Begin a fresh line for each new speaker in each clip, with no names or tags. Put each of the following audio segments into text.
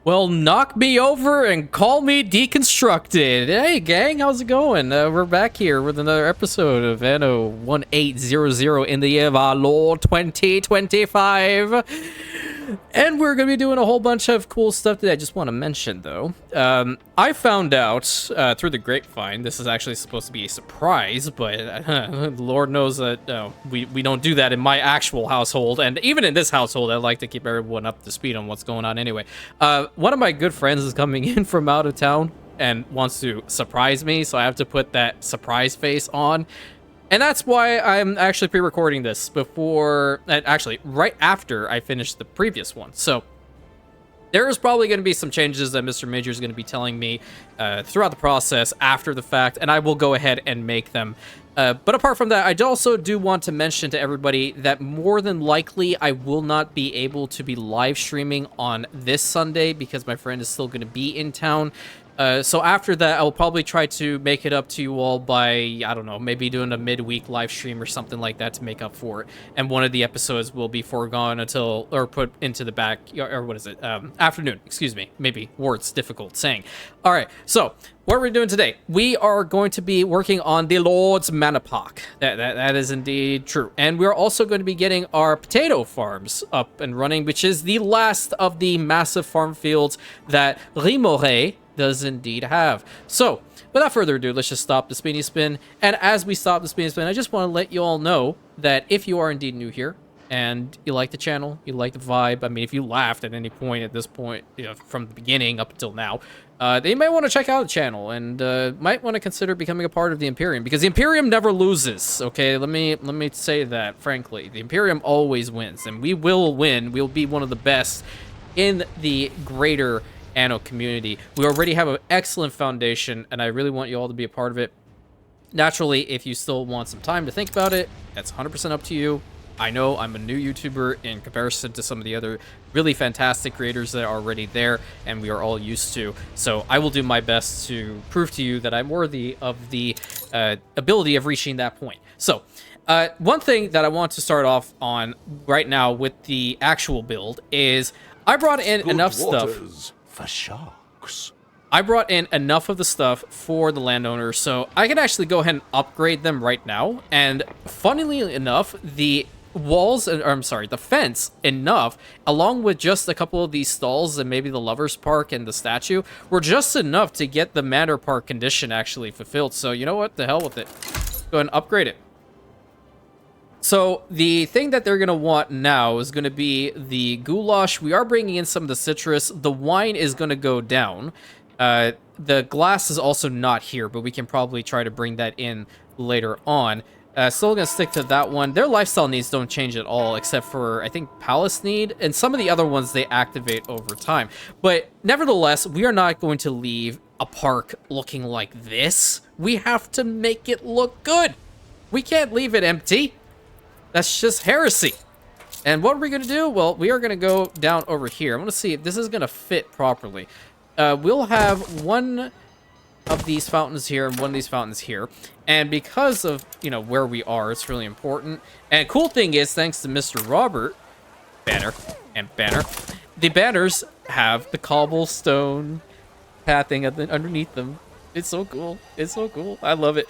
Well, knock me over and call me deconstructed. Hey, gang, how's it going? We're back here with another episode of Anno 1800 in the year of our Lord 2025. And we're going to be doing a whole bunch of cool stuff today. I just want to mention, though, I found out through the grapevine, this is actually supposed to be a surprise, but Lord knows that we don't do that in my actual household. And even in this household, I like to keep everyone up to speed on what's going on anyway. One of my good friends is coming in from out of town and wants to surprise me, so I have to put that surprise face on. And that's why I'm actually pre-recording this before, actually, right after I finish the previous one. So there is probably going to be some changes that Mr. Major is going to be telling me throughout the process after the fact, and I will go ahead and make them. But apart from that, I also do want to mention to everybody that more than likely I will not be able to be live streaming on this Sunday because my friend is still going to be in town. So after that, I'll probably try to make it up to you all by, I don't know, maybe doing a midweek live stream or something like that to make up for it. And one of the episodes will be foregone until, or put into the back, or what is it? Afternoon, excuse me. Maybe words difficult saying. All right, so what are we doing today? We are going to be working on the Lord's Manor Park. That is indeed true. And we're also going to be getting our potato farms up and running, which is the last of the massive farm fields that REMORAY does indeed have. So, without further ado, let's just stop the spinny spin. And as we stop the spinny spin, I just want to let you all know that if you are indeed new here and you like the channel, you like the vibe, I mean, if you laughed at any point at this point, you know, from the beginning up until now, then you might want to check out the channel and might want to consider becoming a part of the Imperium, because the Imperium never loses. Okay, let me say that frankly, the Imperium always wins, and we will win. We'll be one of the best in the greater Anno community. We already have an excellent foundation, and I really want you all to be a part of it. Naturally, if you still want some time to think about it, that's 100% up to you. I know I'm a new YouTuber in comparison to some of the other really fantastic creators that are already there, and we are all used to. So I will do my best to prove to you that I'm worthy of the ability of reaching that point. So one thing that I want to start off on right now with the actual build is I brought in enough stuff
for sharks.
I brought in enough of the stuff for the landowners, so I can actually go ahead and upgrade them right now. And funnily enough, the walls, or I'm sorry, the fence enough, along with just a couple of these stalls and maybe the Lovers Park and the statue, were just enough to get the Manor Park condition actually fulfilled. So you know what? The hell with it. Go ahead and upgrade it. So the thing that they're going to want now is going to be the goulash. We are bringing in some of the citrus. The wine is going to go down. The glass is also not here, but we can probably try to bring that in later on. Still going to stick to that one. Their lifestyle needs don't change at all, except for, I think, palace need. And some of the other ones, they activate over time. But nevertheless, we are not going to leave a park looking like this. We have to make it look good. We can't leave it empty. That's just heresy. And what are we going to do? Well, we are going to go down over here. I'm going to see if this is going to fit properly. We'll have one of these fountains here and one of these fountains here. And because of, you know, where we are, it's really important. And cool thing is, thanks to Mr. Robert, Banner, and Banner, the banners have the cobblestone pathing underneath them. It's so cool. It's so cool. I love it.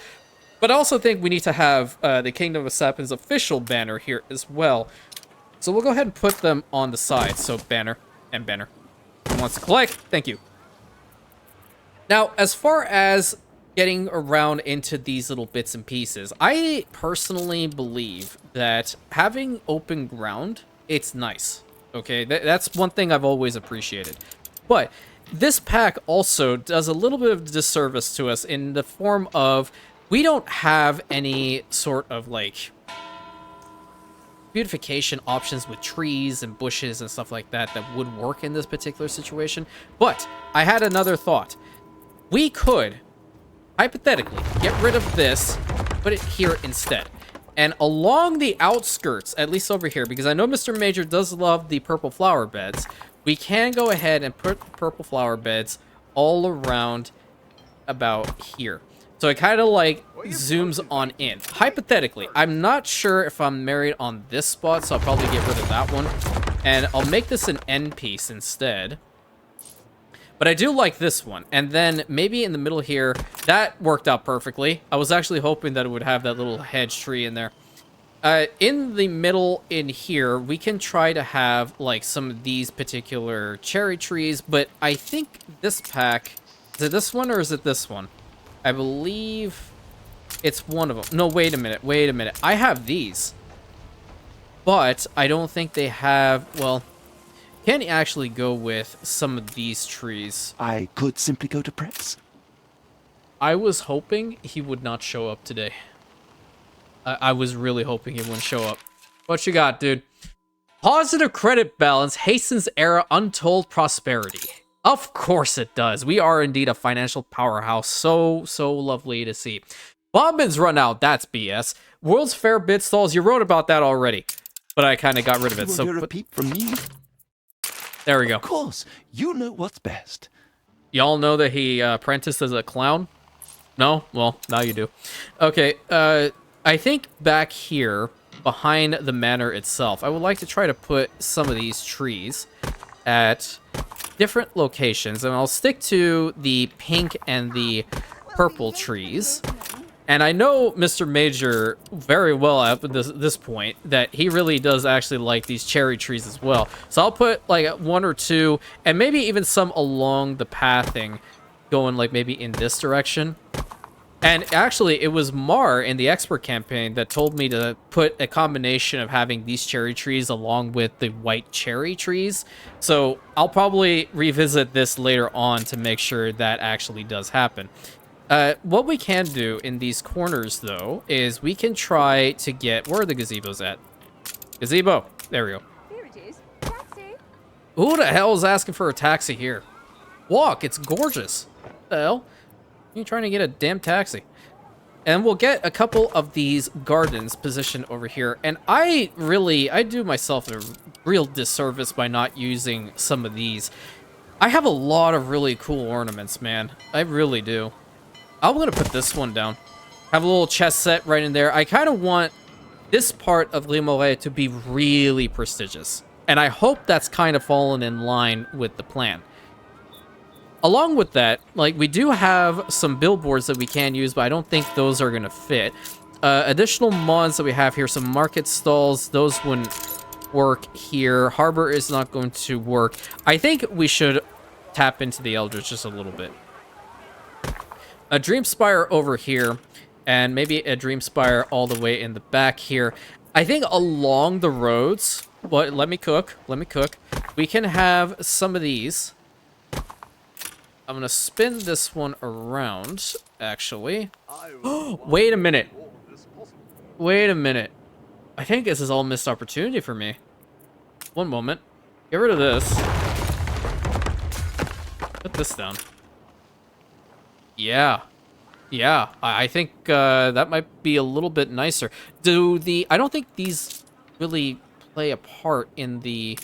But I also think we need to have the Kingdom of Sapin's official banner here as well. So we'll go ahead and put them on the side. So Banner and Banner. Who wants to collect? Thank you. Now, as far as getting around into these little bits and pieces, I personally believe that having open ground, it's nice. Okay, that's one thing I've always appreciated. But this pack also does a little bit of disservice to us in the form of we don't have any sort of, like, beautification options with trees and bushes and stuff like that that would work in this particular situation. But I had another thought. We could, hypothetically, get rid of this, put it here instead. And along the outskirts, at least over here, because I know Mr. Major does love the purple flower beds, we can go ahead and put purple flower beds all around about here. So it kind of like zooms on in. Hypothetically, I'm not sure if I'm married on this spot, so I'll probably get rid of that one. And I'll make this an end piece instead. But I do like this one. And then maybe in the middle here, that worked out perfectly. I was actually hoping that it would have that little hedge tree in there. In the middle in here, we can try to have like some of these particular cherry trees, but I think this pack, is it this one or is it this one? I believe it's one of them. No, wait a minute. I have these, but I don't think they have, well, can you actually go with some of these trees?
I could simply go to press.
I was hoping he would not show up today. I was really hoping he wouldn't show up. What you got, dude? Positive credit balance hastens era untold prosperity. Of course it does. We are indeed a financial powerhouse. So lovely to see. Bombins run out. That's BS. World's Fair bid stalls. You wrote about that already, but I kind of got rid of it.
You hear a peep from me?
There we go.
Of course. You know what's best.
Y'all know that he apprenticed as a clown? No? Well, now you do. Okay, I think back here, behind the manor itself, I would like to try to put some of these trees at different locations. And I'll stick to the pink and the purple trees. And I know Mr. Major very well at this point that he really does actually like these cherry trees as well. So I'll put like one or two, and maybe even some along the pathing, going like maybe in this direction. And actually, it was Mar in the expert campaign that told me to put a combination of having these cherry trees along with the white cherry trees. So I'll probably revisit this later on to make sure that actually does happen. What we can do in these corners, though, is we can try to get... Where are the gazebos at? Gazebo. There we go.
Here it is. Taxi.
Who the hell is asking for a taxi here? Walk. It's gorgeous. What the hell? You trying to get a damn taxi? And we'll get a couple of these gardens positioned over here. And I do myself a real disservice by not using some of these. I have a lot of really cool ornaments, man. I really do. I'm going to put this one down. Have a little chest set right in there. I kind of want this part of REMORAY to be really prestigious. And I hope that's kind of fallen in line with the plan. Along with that, like, we do have some billboards that we can use, but I don't think those are going to fit. Additional mods that we have here, some market stalls, those wouldn't work here. Harbor is not going to work. I think we should tap into the Eldritch just a little bit. A Dream Spire over here, and maybe a Dream Spire all the way in the back here. I think along the roads, but let me cook. We can have some of these. I'm going to spin this one around, actually. Wait a minute. I think this is all missed opportunity for me. One moment. Get rid of this. Put this down. Yeah. I think that might be a little bit nicer. I don't think these really play a part in the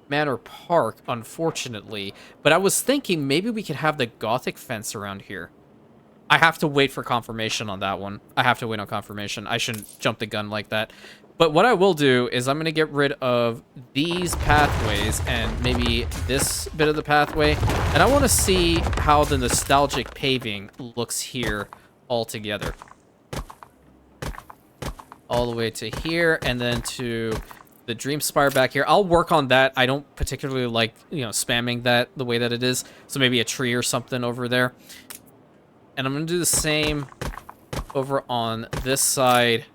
Manor Park, unfortunately, but I was thinking maybe we could have the Gothic fence around here. I have to wait for confirmation on that one. I shouldn't jump the gun like that. But what I will do is I'm going to get rid of these pathways and maybe this bit of the pathway. And I want to see how the nostalgic paving looks here all together. All the way to here and then to the Dream Spire back here. I'll work on that. I don't particularly like, spamming that the way that it is. So maybe a tree or something over there. And I'm going to do the same over on this side.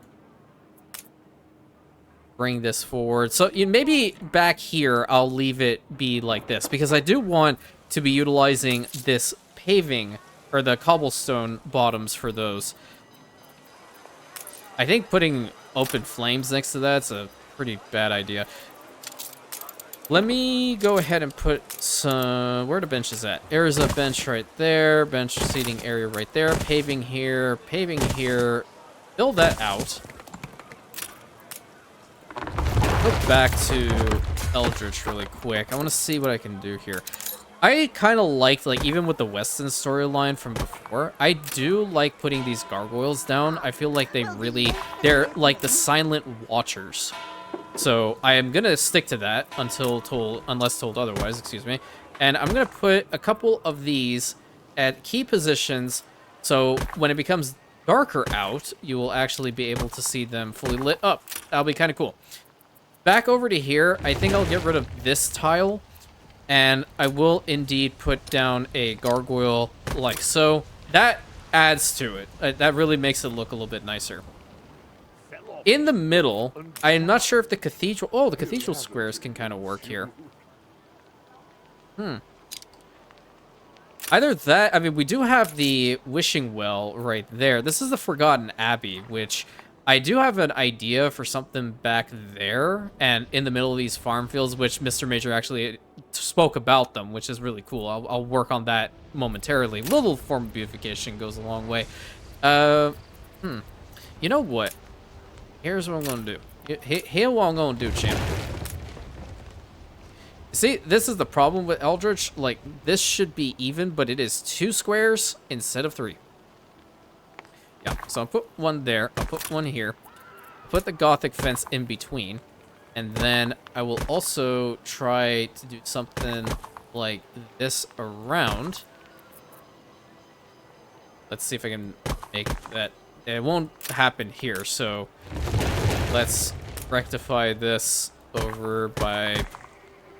Bring this forward. So maybe back here, I'll leave it be like this. Because I do want to be utilizing this paving, or the cobblestone bottoms for those. I think putting open flames next to that's a pretty bad idea. Let me go ahead and put some... Where are the benches at? There's a bench right there. Bench seating area right there. Paving here. Paving here. Build that out. Go back to Eldritch really quick. I want to see what I can do here. I kind of liked, like, even with the Weston storyline from before, I do like putting these gargoyles down. I feel like they're like the silent watchers. So I am gonna stick to that unless told otherwise, excuse me. And I'm going to put a couple of these at key positions, so when it becomes darker out, you will actually be able to see them fully lit up. That'll be kind of cool. Back over to here, I think I'll get rid of this tile, and I will indeed put down a gargoyle like so. That adds to it. That really makes it look a little bit nicer. In the middle, I am not sure if the cathedral... Oh, the cathedral squares can kind of work here. Either that... I mean, we do have the wishing well right there. This is the Forgotten Abbey, which I do have an idea for something back there. And in the middle of these farm fields, which Mr. Major actually spoke about them, which is really cool. I'll work on that momentarily. Little form of beautification goes a long way. You know what? Here's what I'm going to do. Here's what I'm going to do, champ. See, this is the problem with Eldritch. Like, this should be even, but it is 2 squares instead of 3. Yeah, so I'll put one there. I'll put one here. Put the Gothic fence in between. And then I will also try to do something like this around. Let's see if I can make that. It won't happen here, so let's rectify this over by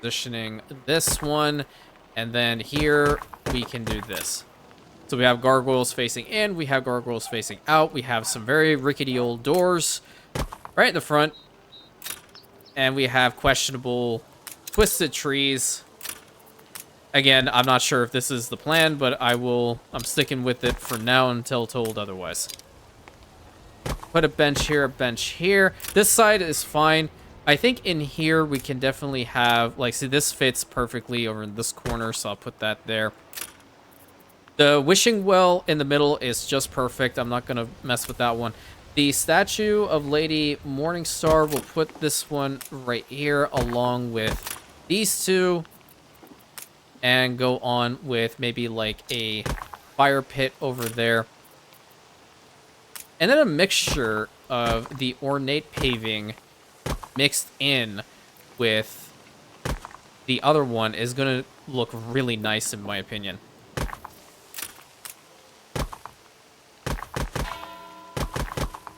positioning this one, and then here we can do this. So we have gargoyles facing in, we have gargoyles facing out, we have some very rickety old doors right in the front, and we have questionable twisted trees. Again, I'm not sure if this is the plan, but I'm sticking with it for now until told otherwise. Put a bench here, a bench here. This side is fine. I think in here we can definitely have, like, see, this fits perfectly over in this corner, so I'll put that there. The wishing well in the middle is just perfect. I'm not going to mess with that one. The statue of Lady Morningstar, we'll put this one right here along with these two. And go on with maybe like a fire pit over there. And then a mixture of the ornate paving mixed in with the other one is going to look really nice in my opinion.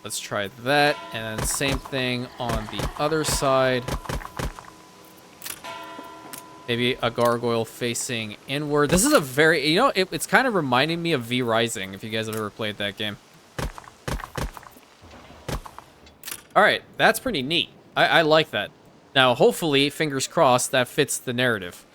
Let's try that. And then same thing on the other side. Maybe a gargoyle facing inward. This is a very, you know, it's kind of reminding me of V Rising, if you guys have ever played that game. Alright, that's pretty neat. I like that. Now, hopefully, fingers crossed, that fits the narrative.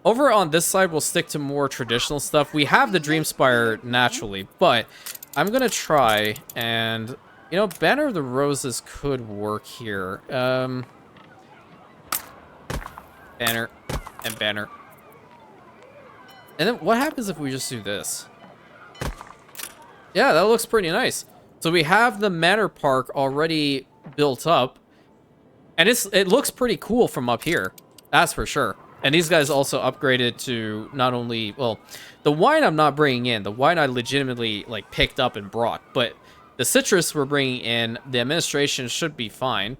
Over on this side, we'll stick to more traditional stuff. We have the Dreamspire naturally, but I'm going to try and, you know, Banner of the Roses could work here. Banner and banner. And then what happens if we just do this? Yeah, that looks pretty nice. So we have the Manor Park already built up. And it looks pretty cool from up here. That's for sure. And these guys also upgraded to not only, well, the wine I'm not bringing in. The wine I legitimately, like, picked up and brought. But the citrus we're bringing in, the administration should be fine.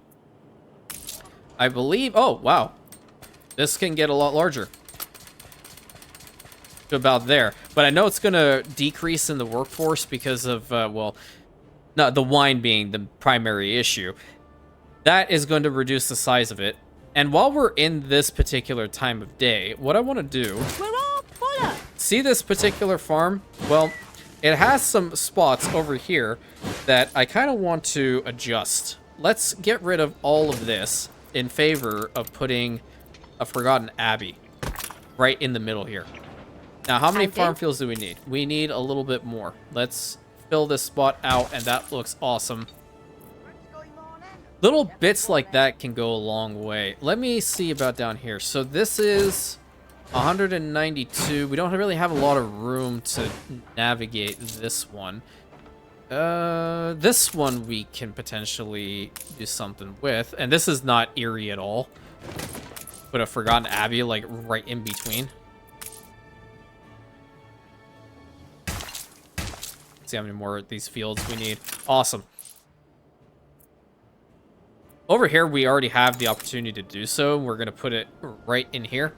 I believe, oh, wow. This can get a lot larger. To about there. But I know it's going to decrease in the workforce because of, well, not the wine being the primary issue. That is going to reduce the size of it. And while we're in this particular time of day, what I want to do...
We're all full.
See this particular farm? Well, it has some spots over here that I kind of want to adjust. Let's get rid of all of this in favor of putting a Forgotten Abbey right in the middle here. Now, how many farm fields do we need? We need a little bit more. Let's fill this spot out, and that looks awesome. Little bits like that can go a long way. Let me see about down here. So this is 192. We don't really have a lot of room to navigate this one. This one we can potentially do something with. And this is not eerie at all. Put a Forgotten Abbey, like, right in between. Let's see how many more of these fields we need. Awesome. Over here, we already have the opportunity to do so. We're going to put it right in here.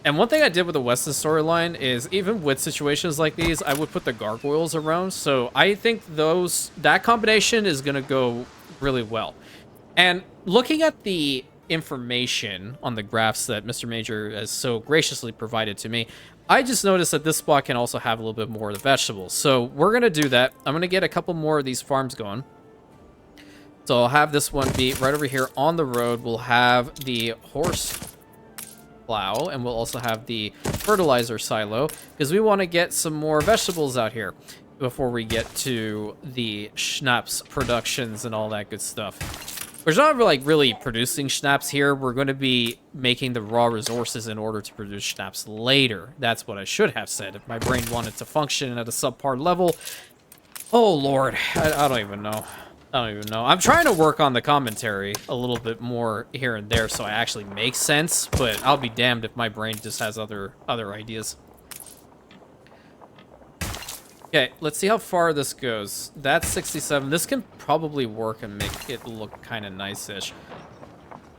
And one thing I did with the Weston storyline is, even with situations like these, I would put the gargoyles around. So I think that combination is going to go really well. And looking at the information on the graphs that Mr. Major has so graciously provided to me, I just noticed that this spot can also have a little bit more of the vegetables. So we're going to do that. I'm going to get a couple more of these farms going. So I'll have this one be right over here on the road. We'll have the horse plow, and we'll also have the fertilizer silo, because we want to get some more vegetables out here before we get to the schnapps productions and all that good stuff. We're not really producing schnapps here. We're going to be making the raw resources in order to produce schnapps later. That's what I should have said if my brain wanted to function at a subpar level. Oh lord, I don't even know. I don't even know. I'm trying to work on the commentary a little bit more here and there so I actually make sense, but I'll be damned if my brain just has other ideas. Okay, let's see how far this goes. That's 67. This can probably work and make it look kind of nice-ish.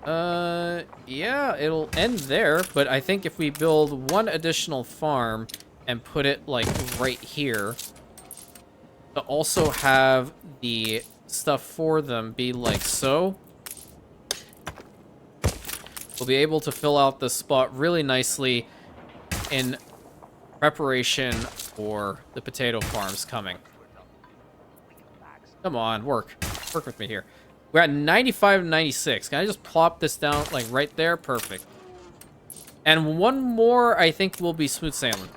Yeah, it'll end there, but I think if we build one additional farm and put it, like, right here, to also have the stuff for them be like so, we'll be able to fill out the spot really nicely in preparation for the potato farms coming. Come on, work with me here. We're at 95 and 96. Can I just plop this down like right there? Perfect. And one more, I think, will be smooth sailing.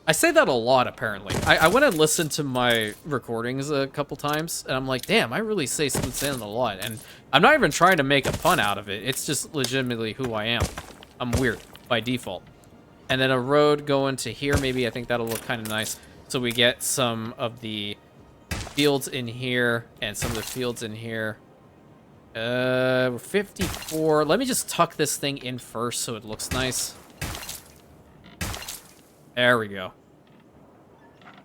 I say that a lot, apparently. I went and listened to my recordings a couple times, and I'm like, damn, I really say smooth sailing a lot. And I'm not even trying to make a pun out of it. It's just legitimately who I am. I'm weird by default. And then a road going to here, maybe. I think that'll look kind of nice. So we get some of the fields in here and some of the fields in here. We're 54. Let me just tuck this thing in first so it looks nice. There we go.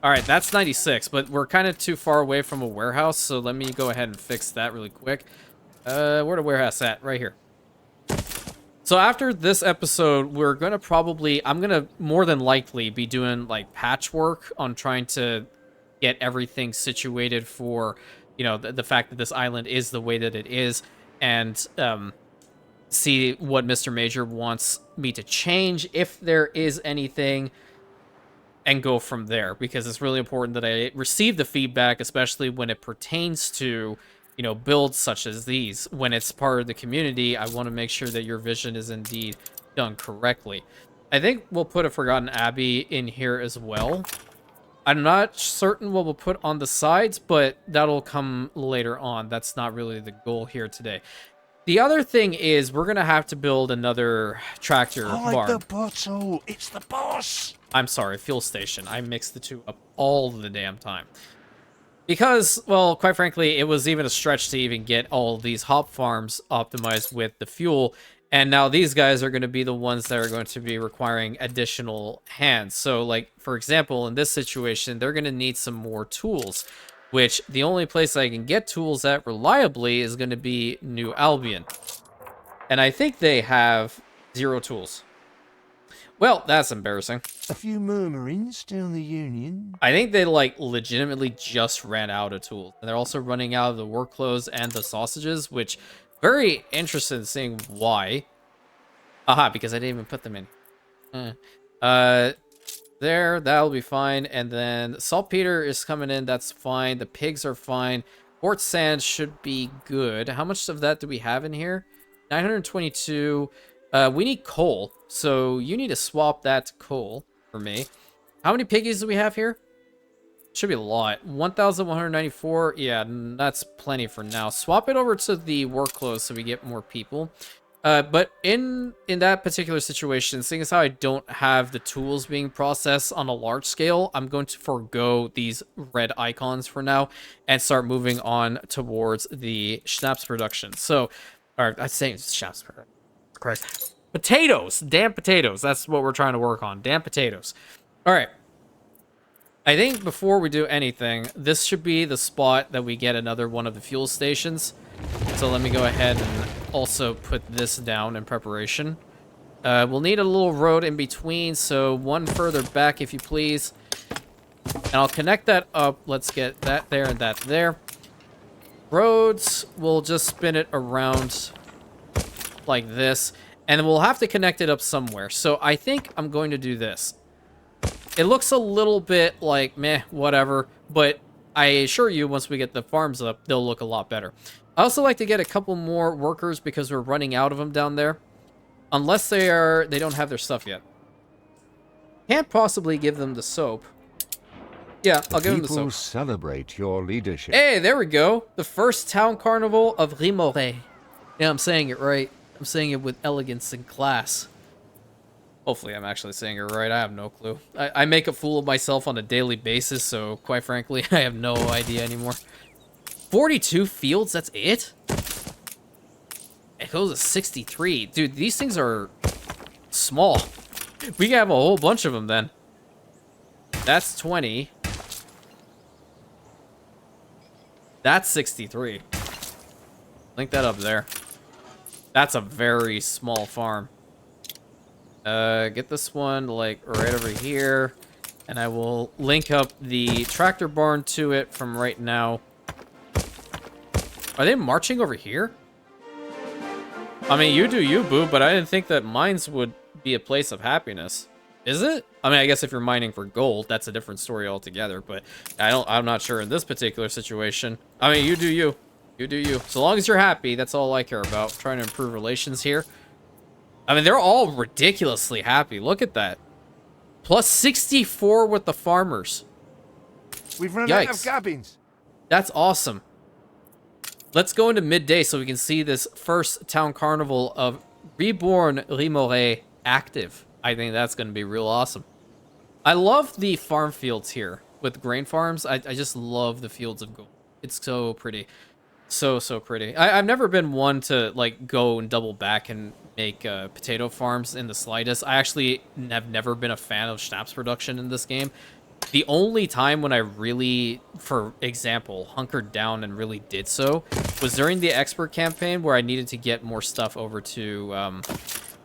All right, that's 96, but we're kind of too far away from a warehouse, so let me go ahead and fix that really quick. Where the warehouse at? Right here. So after this episode, we're going to I'm going to more than likely be doing, like, patchwork on trying to get everything situated for, you know, the fact that this island is the way that it is, and see what Mr. Major wants me to change, if there is anything, and go from there, because it's really important that I receive the feedback, especially when it pertains to, you know, builds such as these. When it's part of the community, I want to make sure that your vision is indeed done correctly. I think we'll put a Forgotten Abbey in here as well. I'm not certain what we'll put on the sides, but that'll come later on. That's not really the goal here today. The other thing is we're going to have to build another tractor barn.
The bottle! It's the boss!
I'm sorry, fuel station. I mix the two up all the damn time. Because, well, quite frankly, it was even a stretch to even get all of these hop farms optimized with the fuel. And now these guys are going to be the ones that are going to be requiring additional hands. So, like, for example, in this situation, they're going to need some more tools, which the only place I can get tools at reliably is going to be New Albion. And I think they have 0 tools. Well, that's embarrassing.
A few murmurings down the Union.
I think they, like, legitimately just ran out of tools. And they're also running out of the work clothes and the sausages, which, very interested in seeing why. Aha, because I didn't even put them in. There, that'll be fine. And then saltpeter is coming in, that's fine. The pigs are fine. Port sand should be good. How much of that do we have in here? 922. We need coal, so you need to swap that to coal for me. How many piggies do we have here? Should be a lot. 1,194. Yeah, that's plenty for now. Swap it over to the work clothes so we get more people. But in that particular situation, seeing as how I don't have the tools being processed on a large scale, I'm going to forego these red icons for now and start moving on towards the schnapps production. So, or I say schnapps production. Correct. Potatoes. Damn potatoes. That's what we're trying to work on. Damn potatoes. All right. I think before we do anything, this should be the spot that we get another one of the fuel stations. So let me go ahead and also put this down in preparation. We'll need a little road in between, so one further back, if you please. And I'll connect that up. Let's get that there and that there. Roads, we'll just spin it around like this. And we'll have to connect it up somewhere. So I think I'm going to do this. It looks a little bit like, meh, whatever. But I assure you, once we get the farms up, they'll look a lot better. I also like to get a couple more workers because we're running out of them down there. Unless they don't have their stuff yet. Can't possibly give them the soap. Yeah, I'll give them the soap.
People celebrate your leadership.
Hey, there we go. The first town carnival of REMORAY. Yeah, I'm saying it right. I'm saying it with elegance and class. Hopefully I'm actually saying it right. I have no clue. I make a fool of myself on a daily basis, so quite frankly, I have no idea anymore. 42 fields, that's it? It goes to 63. Dude, these things are small. We can have a whole bunch of them then. That's 20. That's 63. Link that up there. That's a very small farm. Get this one, like, right over here. And I will link up the tractor barn to it from right now. Are they marching over here? I mean, you do you, boo, but I didn't think that mines would be a place of happiness. Is it? I mean, I guess if you're mining for gold, that's a different story altogether, but I'm not sure in this particular situation. I mean, you do you. You do you. So long as you're happy, that's all I care about. Trying to improve relations here. I mean, they're all ridiculously happy. Look at that. Plus 64 with the farmers.
We've run out of cabins.
That's awesome. Let's go into midday so we can see this first town carnival of Reborn REMORAY active. I think that's going to be real awesome. I love the farm fields here with grain farms. I just love the fields of gold. It's so pretty. So pretty. I've never been one to like go and double back and make potato farms in the slightest. I actually have never been a fan of schnapps production in this game. The only time when I really, for example, hunkered down and really did so was during the expert campaign where I needed to get more stuff over to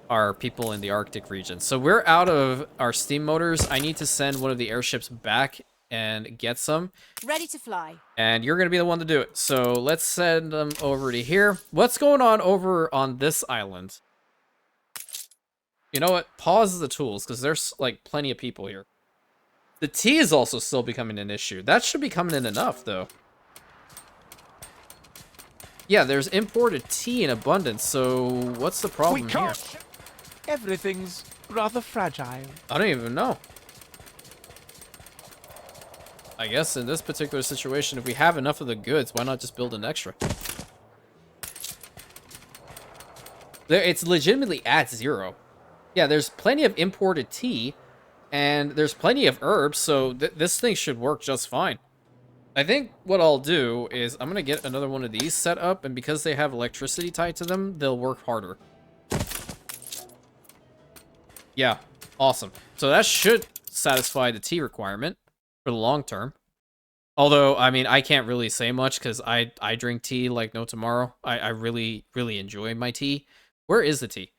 our people in the Arctic region. So we're out of our steam motors. I need to send one of the airships back and get some.
Ready to fly.
And you're going to be the one to do it. So let's send them over to here. What's going on over on this island? You know what? Pause the tools because there's like plenty of people here. The tea is also still becoming an issue. That should be coming in enough, though. Yeah, there's imported tea in abundance, so what's the problem here?
Everything's rather fragile.
I don't even know. I guess in this particular situation, if we have enough of the goods, why not just build an extra? It's legitimately at 0. Yeah, there's plenty of imported tea. And there's plenty of herbs, so this thing should work just fine. I think what I'll do is I'm going to get another one of these set up, and because they have electricity tied to them, they'll work harder. Yeah, awesome. So that should satisfy the tea requirement for the long term. Although, I mean, I can't really say much because I drink tea like no tomorrow. I really, really enjoy my tea. Where is the tea?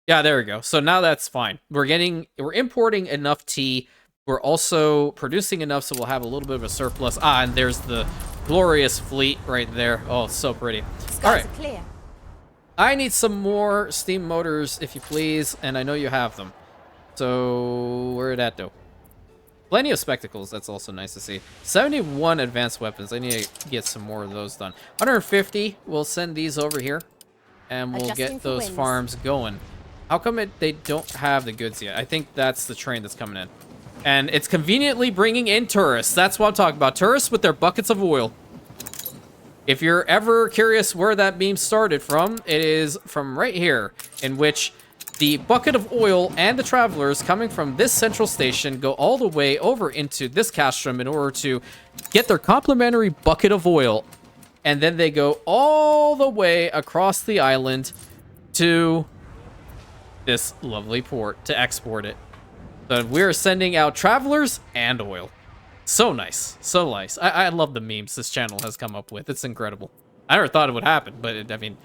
Yeah, there we go. So now that's fine. We're importing enough tea. We're also producing enough so we'll have a little bit of a surplus. Ah, and there's the glorious fleet right there. Oh, it's so pretty. All right.
Clear.
I need some more steam motors, if you please, and I know you have them. So, where'd that go? Plenty of spectacles. That's also nice to see. 71 advanced weapons. I need to get some more of those done. 150. We'll send these over here, and we'll get those farms going. How come they don't have the goods yet? I think that's the train that's coming in. And it's conveniently bringing in tourists. That's what I'm talking about. Tourists with their buckets of oil. If you're ever curious where that beam started from, it is from right here, in which the bucket of oil and the travelers coming from this central station go all the way over into this castrum in order to get their complimentary bucket of oil. And then they go all the way across the island to this lovely port to export it. So we're sending out travelers and oil. So nice. So nice. I love the memes this channel has come up with. It's incredible. I never thought it would happen, but I mean,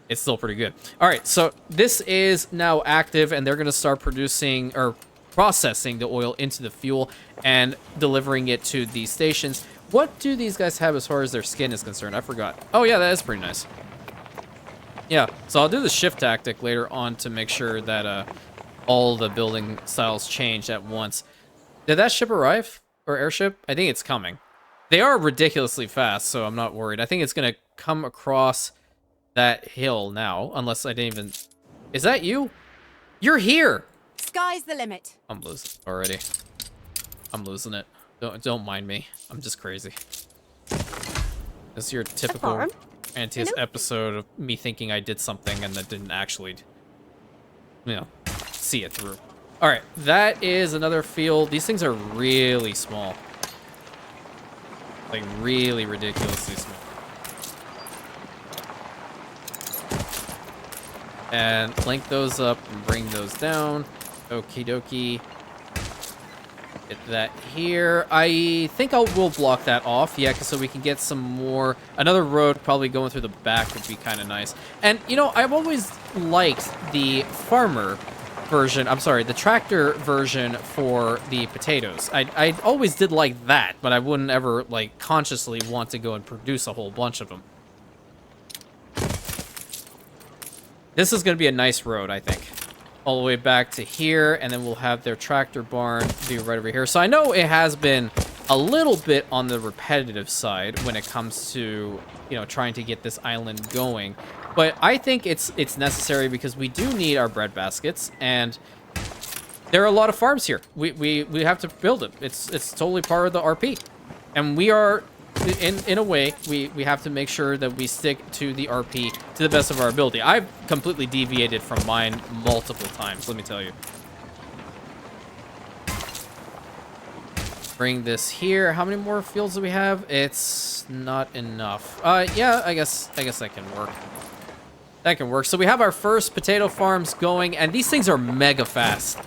it's still pretty good. All right, so this is now active, and they're going to start producing or processing the oil into the fuel and delivering it to these stations. What do these guys have as far as their skin is concerned? I forgot. Oh, yeah, that is pretty nice. Yeah, so I'll do the shift tactic later on to make sure that all the building styles change at once. Did that ship arrive? Or airship? I think it's coming. They are ridiculously fast, so I'm not worried. I think it's going to come across that hill now, unless I didn't even... Is that you? You're here!
Sky's the limit.
I'm losing already. I'm losing it. Don't mind me. I'm just crazy. This is your typical Antius episode of me thinking I did something and that didn't actually, you know, see it through. All right, that is another field. These things are really small. Like, really ridiculously small. And link those up and bring those down. Okie dokie. Get that here. I think we'll block that off. Yeah, so we can get some more. Another road probably going through the back would be kind of nice. And, you know, I've always liked the farmer version. I'm sorry, the tractor version for the potatoes. I always did like that, but I wouldn't ever, like, consciously want to go and produce a whole bunch of them. This is going to be a nice road, I think. All the way back to here, and then we'll have their tractor barn be right over here. So I know it has been a little bit on the repetitive side when it comes to, you know, trying to get this island going. But I think it's necessary because we do need our bread baskets, and there are a lot of farms here. We have to build it. It's totally part of the RP. And we are... In a way, we have to make sure that we stick to the RP to the best of our ability. I've completely deviated from mine multiple times, let me tell you. Bring this here. How many more fields do we have? It's not enough. Yeah, I guess that can work. That can work. So we have our first potato farms going, and these things are mega fast.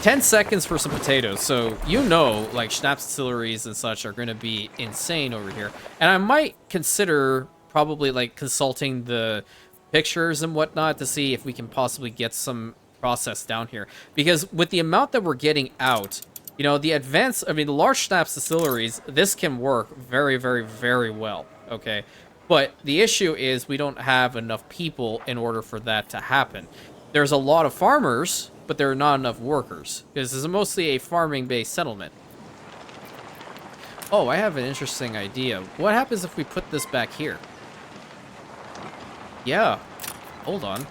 10 seconds for some potatoes, so you know, like, schnapps distilleries and such are going to be insane over here. And I might consider probably, like, consulting the pictures and whatnot to see if we can possibly get some process down here. Because with the amount that we're getting out, you know, the large schnapps distilleries, this can work very, very, very well, okay? But the issue is we don't have enough people in order for that to happen. There's a lot of farmers, but there are not enough workers, because this is mostly a farming-based settlement. Oh, I have an interesting idea. What happens if we put this back here? Yeah, hold on.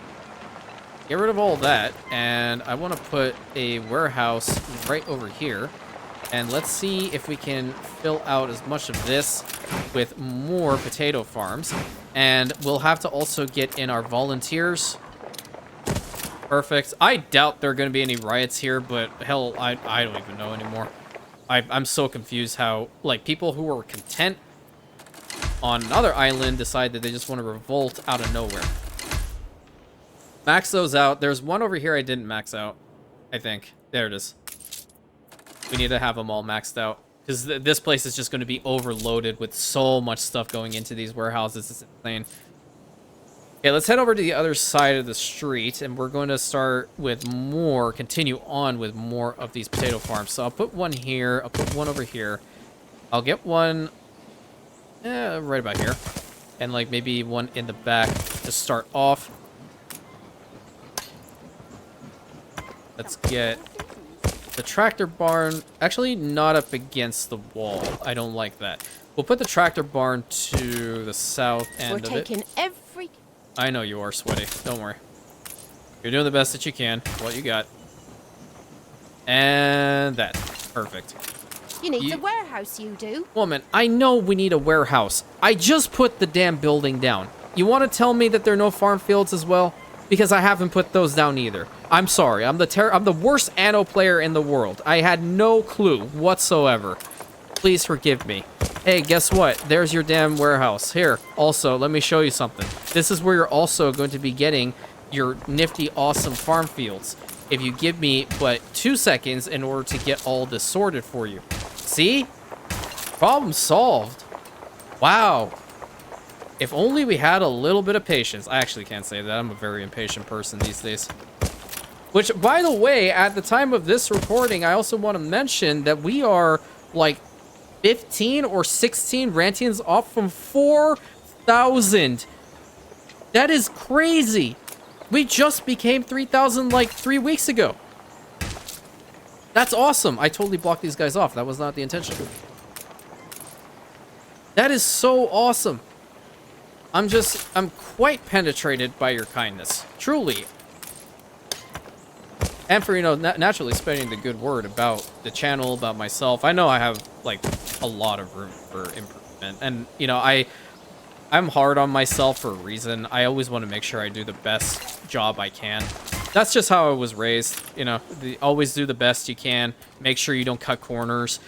Get rid of all that, and I want to put a warehouse right over here. And let's see if we can fill out as much of this with more potato farms. And we'll have to also get in our volunteers. Perfect. I doubt there are going to be any riots here, but hell, I don't even know anymore. I'm so confused how, like, people who were content on another island decide that they just want to revolt out of nowhere. Max those out. There's one over here I didn't max out, I think. There it is. We need to have them all maxed out, because this place is just going to be overloaded with so much stuff going into these warehouses. It's insane. Okay, let's head over to the other side of the street, and we're going to continue on with more of these potato farms. So I'll put one here, I'll put one over here. I'll get one right about here, and like maybe one in the back to start off. Let's get the tractor barn, actually not up against the wall. I don't like that. We'll put the tractor barn to the south end of it.
We're taking every...
I know you are, Sweaty. Don't worry. You're doing the best that you can. What you got. And that. Perfect.
You need a warehouse, you do.
Woman, I know we need a warehouse. I just put the damn building down. You want to tell me that there are no farm fields as well? Because I haven't put those down either. I'm sorry. I'm the worst Anno player in the world. I had no clue whatsoever. Please forgive me. Hey, guess what? There's your damn warehouse. Here, also, let me show you something. This is where you're also going to be getting your nifty, awesome farm fields. If you give me but 2 seconds in order to get all this sorted for you. See? Problem solved. Wow. If only we had a little bit of patience. I actually can't say that. I'm a very impatient person these days. Which, by the way, at the time of this recording, I also want to mention that we are, like, 15 or 16 Rantians off from 4,000. That is crazy. We just became 3,000, like, 3 weeks ago. That's awesome. I totally blocked these guys off. That was not the intention. That is so awesome. I'm quite penetrated by your kindness. Truly. And for, you know, naturally spreading the good word about the channel, about myself. I know I have, like, a lot of room for improvement. And, you know, I'm hard on myself for a reason. I always want to make sure I do the best job I can. That's just how I was raised, you know. Always do the best you can. Make sure you don't cut corners.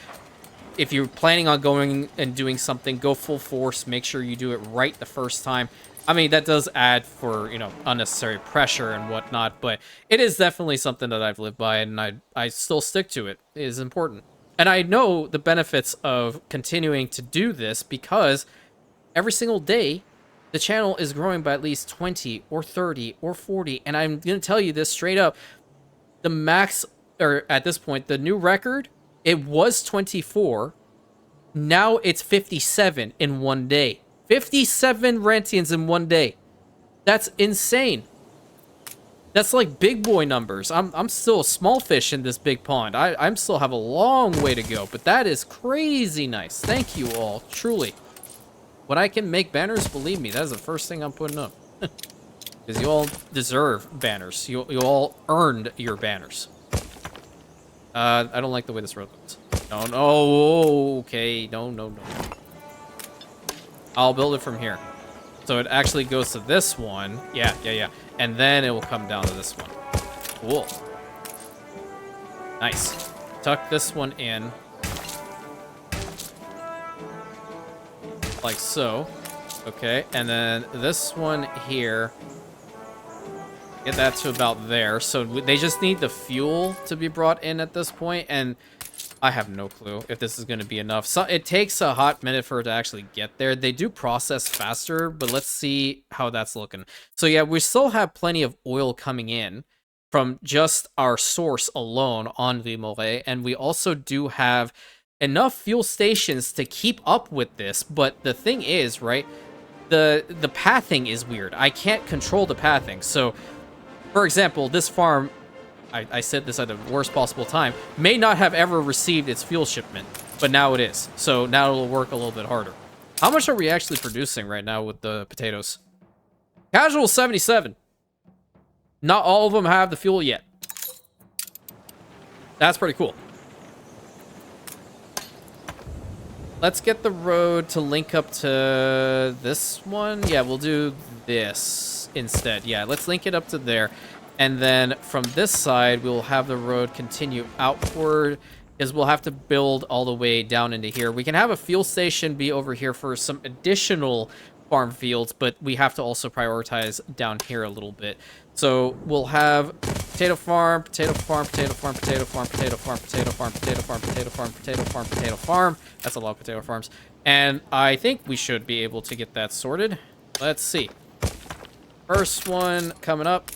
If you're planning on going and doing something, go full force. Make sure you do it right the first time. I mean, that does add for, you know, unnecessary pressure and whatnot, but it is definitely something that I've lived by, and I still stick to it. It is important. And I know the benefits of continuing to do this because every single day, the channel is growing by at least 20 or 30 or 40, and I'm going to tell you this straight up. The max, or at this point, the new record, it was 24. Now it's 57 in one day. 57 Rantians in one day. That's insane. That's like big boy numbers. I'm still a small fish in this big pond. I still have a long way to go, but that is crazy nice. Thank you all, truly. When I can make banners, believe me, that is the first thing I'm putting up. Because you all deserve banners. You all earned your banners. I don't like the way this road looks. No, okay, no. I'll build it from here. So it actually goes to this one. Yeah. And then it will come down to this one. Cool. Nice. Tuck this one in. Like so. Okay, and then this one here. Get that to about there. So they just need the fuel to be brought in at this point, and I have no clue if this is going to be enough. So it takes a hot minute for it to actually get there. They do process faster, but let's see how that's looking. So yeah, we still have plenty of oil coming in from just our source alone on REMORAY, and we also do have enough fuel stations to keep up with this. But the thing is, right, the pathing is weird. I can't control the pathing. So, for example, this farm, I said this at the worst possible time, may not have ever received its fuel shipment, but now it is. So now it'll work a little bit harder. How much are we actually producing right now with the potatoes? Casual 77. Not all of them have the fuel yet. That's pretty cool. Let's get the road to link up to this one. Yeah, we'll do this instead. Yeah, let's link it up to there. And then from this side, we'll have the road continue outward, because we'll have to build all the way down into here. We can have a fuel station be over here for some additional farm fields, but we have to also prioritize down here a little bit. So we'll have potato farm, potato farm, potato farm, potato farm, potato farm, potato farm, potato farm, potato farm, potato farm, potato farm. That's a lot of potato farms. And I think we should be able to get that sorted. Let's see. First one coming up.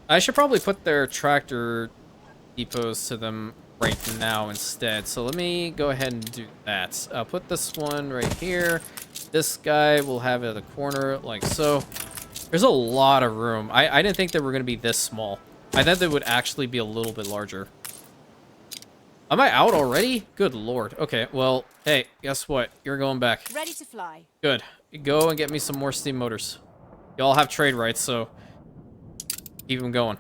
I should probably put their tractor depots to them right now instead. So let me go ahead and do that. I'll put this one right here. This guy will have it at the corner like so. There's a lot of room. I didn't think they were going to be this small. I thought they would actually be a little bit larger. Am I out already? Good lord. Okay, well, hey, guess what? You're going back.
Ready to fly.
Good. Go and get me some more steam motors. Y'all have trade rights, so keep them going.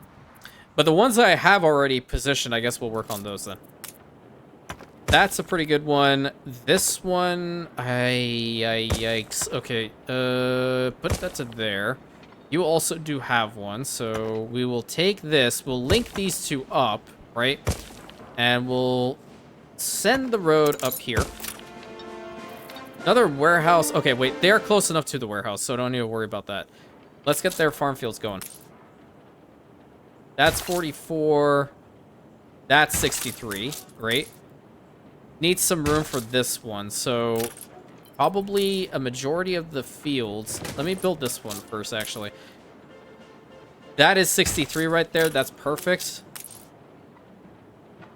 But the ones that I have already positioned, I guess we'll work on those then. That's a pretty good one. This one, yikes. Okay, put that to there. You also do have one, so we will take this. We'll link these two up, right? And we'll send the road up here. Another warehouse. Okay, wait, they're close enough to the warehouse, so don't need to worry about that. Let's get their farm fields going. That's 44. That's 63. Great. Needs some room for this one, so probably a majority of the fields. Let me build this one first, actually. That is 63 right there. That's perfect.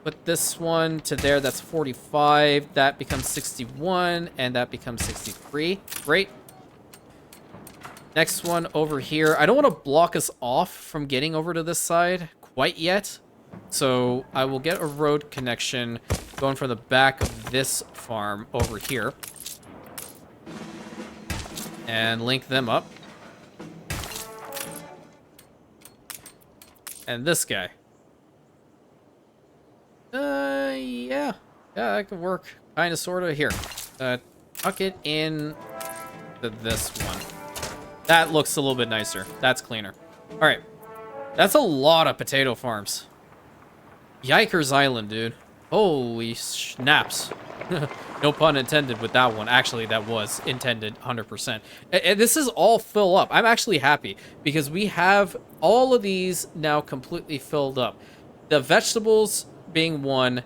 Put this one to there. That's 45. That becomes 61, and that becomes 63. Great. Next one over here. I don't want to block us off from getting over to this side quite yet. So I will get a road connection going from the back of this farm over here. And link them up. And this guy. Yeah. Yeah, that could work. Kind of, sort of. Here. Tuck it in to this one. That looks a little bit nicer. That's cleaner. All right. That's a lot of potato farms. Yikers Island, dude. Holy snaps. No pun intended with that one. Actually, that was intended 100%. And this is all fill up. I'm actually happy because we have all of these now completely filled up. The vegetables being one,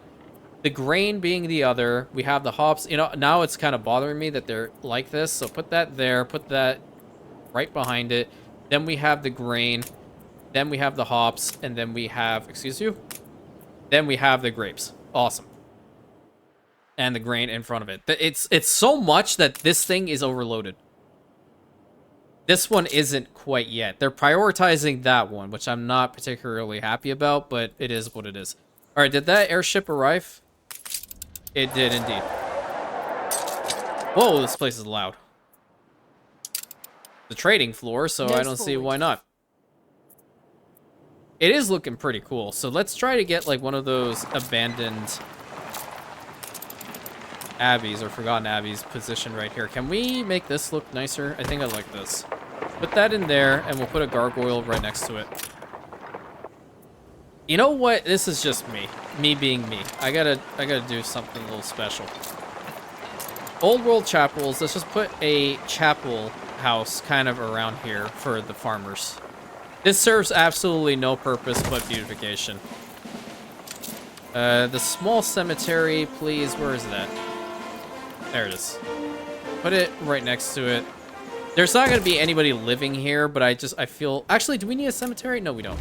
the grain being the other. We have the hops. You know, now it's kind of bothering me that they're like this. So put that there. Put that right behind it. Then we have the grain. Then we have the hops. And then we have, excuse you? Then we have the grapes. Awesome. And the grain in front of it. It's so much that this thing is overloaded. This one isn't quite yet. They're prioritizing that one, which I'm not particularly happy about, but it is what it is. All right, did that airship arrive? It did indeed. Whoa, this place is loud. The trading floor, so I don't see why not. It is looking pretty cool. So let's try to get like one of those abandoned abbeys or forgotten abbeys positioned right here. Can we make this look nicer? I think I like this. Put that in there, and we'll put a gargoyle right next to it. You know what? This is just me being me. I gotta do something a little special. Old world chapels. Let's just put a chapel house kind of around here for the farmers. This serves absolutely no purpose but beautification. The small cemetery, please. Where is that? There it is. Put it right next to it. There's not going to be anybody living here, but I feel... Actually, do we need a cemetery? No, we don't.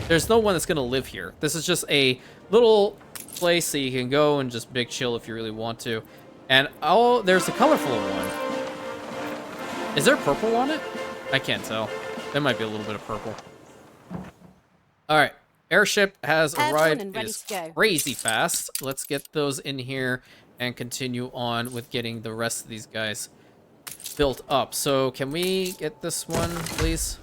There's no one that's going to live here. This is just a little place that you can go and just big chill if you really want to. And, oh, there's a colorful one. Is there purple on it? I can't tell. There might be a little bit of purple. All right. Airship has arrived. It is crazy fast. Let's get those in here and continue on with getting the rest of these guys built up. So can we get this one, please?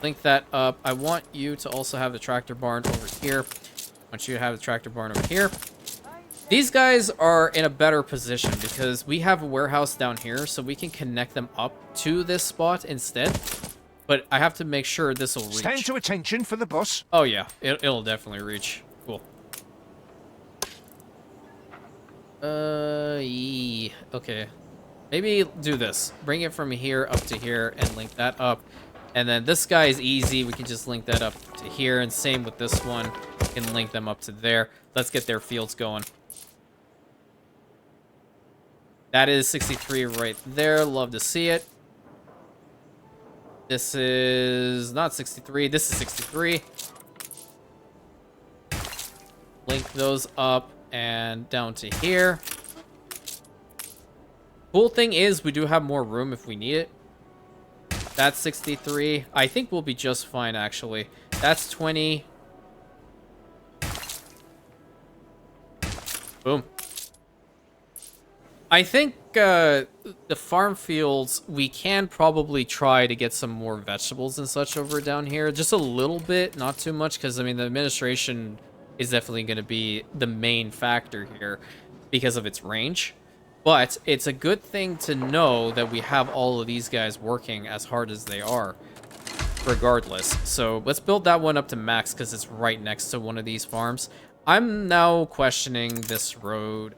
Link that up. I want you to also have the tractor barn over here. I want you to have the tractor barn over here. These guys are in a better position because we have a warehouse down here, so we can connect them up to this spot instead. But I have to make sure this will reach.
Stand to attention for the bus.
Oh yeah, it'll definitely reach. Cool. Okay. Maybe do this. Bring it from here up to here and link that up. And then this guy is easy. We can just link that up to here. And same with this one. We can link them up to there. Let's get their fields going. That is 63 right there. Love to see it. This is not 63. This is 63. Link those up and down to here. Cool thing is we do have more room if we need it. That's 63. I think we'll be just fine, actually. That's 20. Boom. I think the farm fields, we can probably try to get some more vegetables and such over down here. Just a little bit, not too much, because, I mean, the administration is definitely going to be the main factor here because of its range. But it's a good thing to know that we have all of these guys working as hard as they are, regardless. So let's build that one up to max because it's right next to one of these farms. I'm now questioning this road.